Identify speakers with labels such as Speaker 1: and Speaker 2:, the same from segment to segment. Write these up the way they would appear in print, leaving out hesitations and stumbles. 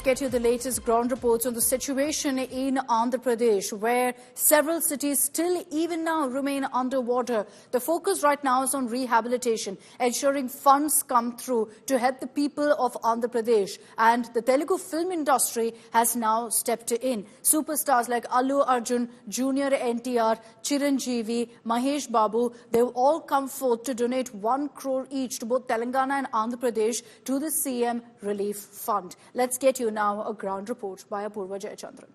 Speaker 1: get you the latest ground reports on the situation in Andhra Pradesh, where several cities still even now remain underwater. The focus right now is on rehabilitation, ensuring funds come through to help the people of Andhra Pradesh. And the Telugu film industry has now stepped in. Superstars like Allu Arjun, Junior NTR, Chiranjeevi, Mahesh Babu, they've all come forth to donate 1 crore each to both Telangana and Andhra Pradesh to the CM Relief Fund. Let's get you now a ground report by Apurva Jayachandran.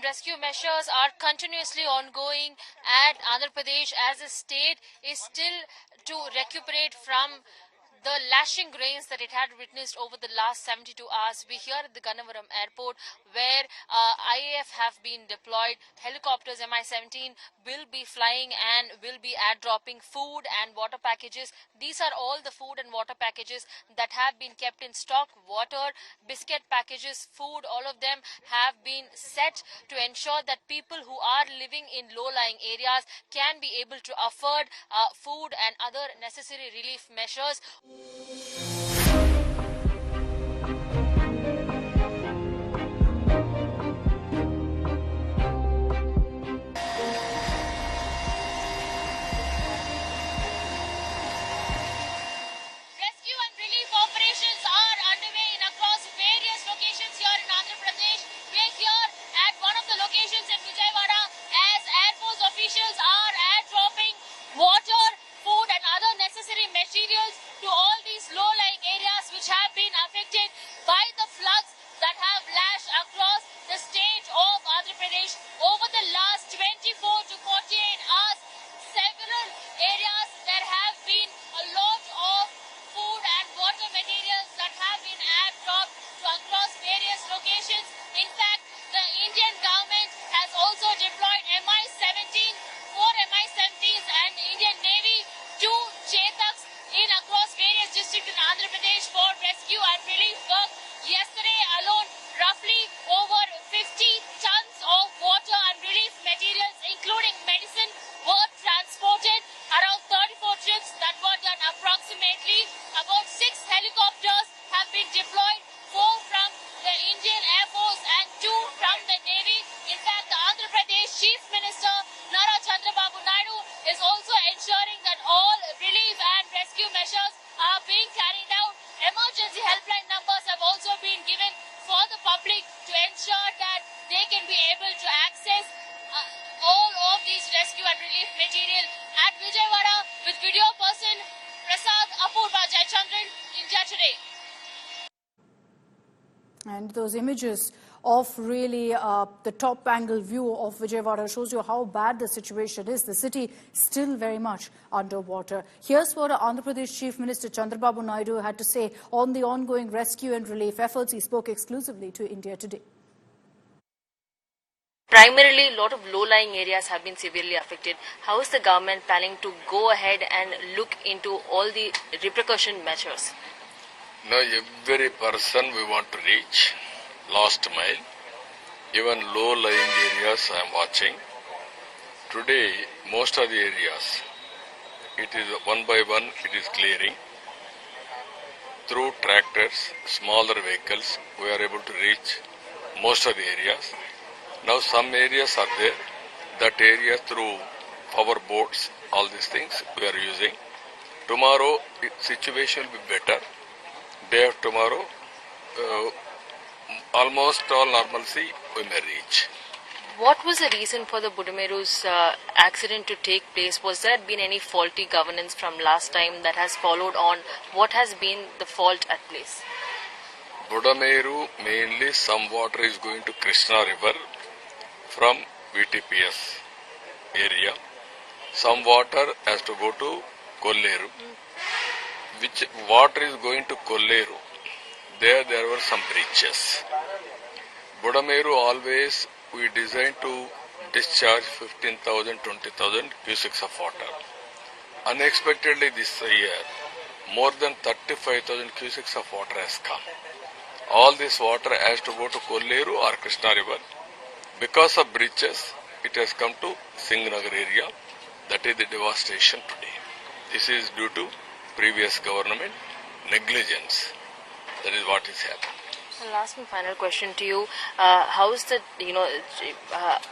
Speaker 2: Rescue measures are continuously ongoing at Andhra Pradesh as the state is still to recuperate from the lashing rains that it had witnessed over the last 72 hours. We here at the Gannavaram airport where IAF have been deployed. Helicopters Mi-17 will be flying and will be air-dropping food and water packages. These are all the food and water packages that have been kept in stock. Water, biscuit packages, food, all of them have been set to ensure that people who are living in low-lying areas can be able to afford food and other necessary relief measures.
Speaker 1: And those images of really the top angle view of Vijayawada shows you how bad the situation is. The city still very much underwater. Here's what Andhra Pradesh Chief Minister Chandrababu Naidu had to say on the ongoing rescue and relief efforts. He spoke exclusively to India Today.
Speaker 2: Primarily, a lot of low-lying areas have been severely affected. How is the government planning to go ahead and look into all the repercussion measures?
Speaker 3: Now, every person we want to reach, last mile, even low-lying areas I am watching. Today, most of the areas, it is one by one, it is clearing. Through tractors, smaller vehicles, we are able to reach most of the areas. Now some areas are there, that area through power boats, all these things we are using. Tomorrow, situation will be better. Day of tomorrow, almost all normalcy we may reach.
Speaker 2: What was the reason for the Budameru's accident to take place? Was there been any faulty governance from last time that has followed on? What has been the fault at place?
Speaker 3: Budameru, mainly some water is going to Krishna River from VTPS area. Some water has to go to Kolleru. Which water is going to Kolleru, there were some breaches. Budameru always we designed to discharge 15,000, 20,000 cubics of water. Unexpectedly this year, more than 35,000 cubics of water has come. All this water has to go to Kolleru or Krishna River. Because of breaches, it has come to Singhnagar area. That is the devastation today. This is due to previous government negligence. That is what is happening.
Speaker 2: Last and final question to you: how is the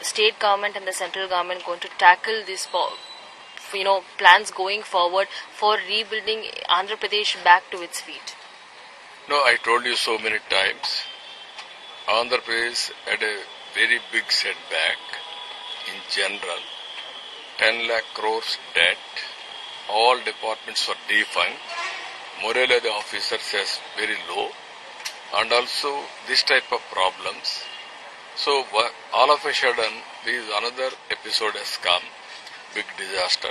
Speaker 2: state government and the central government going to tackle these plans going forward for rebuilding Andhra Pradesh back to its feet?
Speaker 3: No, I told you so many times. Andhra Pradesh had a very big setback in general. 10 lakh crores debt. All departments were defunct. Morale of the officers is very low. And also this type of problems. So all of a sudden, this is another episode has come. Big disaster.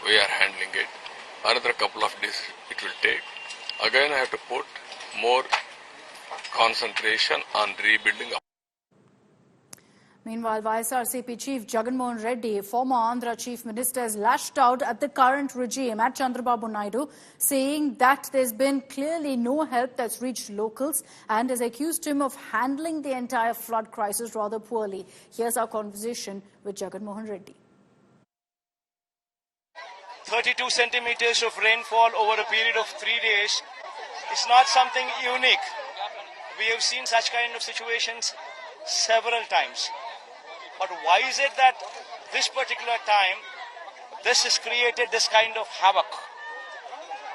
Speaker 3: We are handling it. Another couple of days it will take. Again, I have to put more concentration on rebuilding.
Speaker 1: Meanwhile, YSRCP Chief Jagan Mohan Reddy, former Andhra Chief Minister, has lashed out at the current regime at Chandrababu Naidu, saying that there's been clearly no help that's reached locals and has accused him of handling the entire flood crisis rather poorly. Here's our conversation with Jagan Mohan Reddy.
Speaker 4: 32 centimeters of rainfall over a period of 3 days is not something unique. We have seen such kind of situations several times. But why is it that this particular time, this has created this kind of havoc?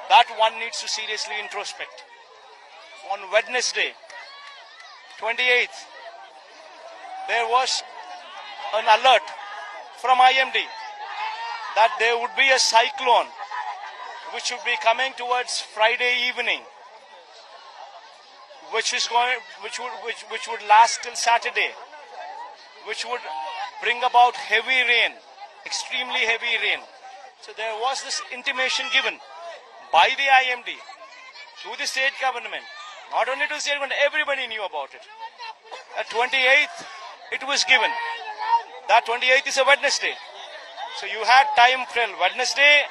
Speaker 4: That one needs to seriously introspect. On Wednesday, 28th, there was an alert from IMD that there would be a cyclone which would be coming towards Friday evening, which would last till Saturday, which would bring about heavy rain, extremely heavy rain. So there was this intimation given by the IMD to the state government, not only to the state government, everybody knew about it. At 28th, it was given. That 28th is a Wednesday. So you had time till Wednesday,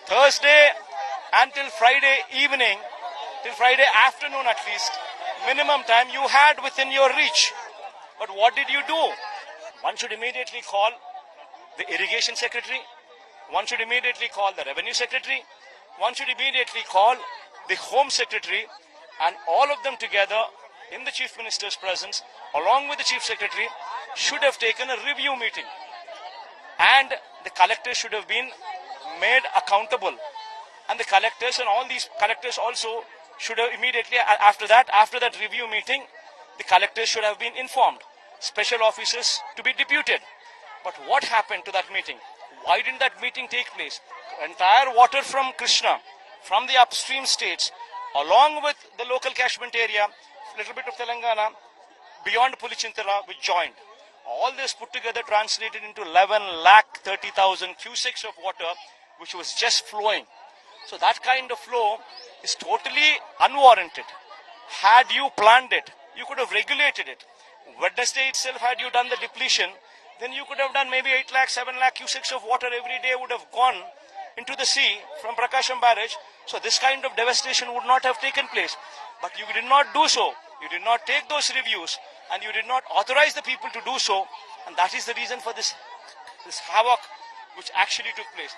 Speaker 4: Thursday, until Friday evening, till Friday afternoon at least, minimum time you had within your reach. But what did you do? One should immediately call the irrigation secretary. One should immediately call the revenue secretary. One should immediately call the home secretary, and all of them together in the chief minister's presence, along with the chief secretary, should have taken a review meeting. And the collectors should have been made accountable. And the collectors and all these collectors also should have immediately, after that review meeting, the collectors should have been informed. Special officers to be deputed. But what happened to that meeting? Why didn't that meeting take place? Entire water from Krishna, from the upstream states, along with the local catchment area, little bit of Telangana, beyond Pulichintala, which joined. All this put together translated into 11,30,000 cubics of water, which was just flowing. So that kind of flow is totally unwarranted. Had you planned it, you could have regulated it. Wednesday itself, had you done the depletion, then you could have done maybe 8 lakh, 7 lakh cubics of water every day would have gone into the sea from Prakasham barrage. So this kind of devastation would not have taken place. But you did not do so. You did not take those reviews, and you did not authorize the people to do so. And that is the reason for this havoc which actually took place.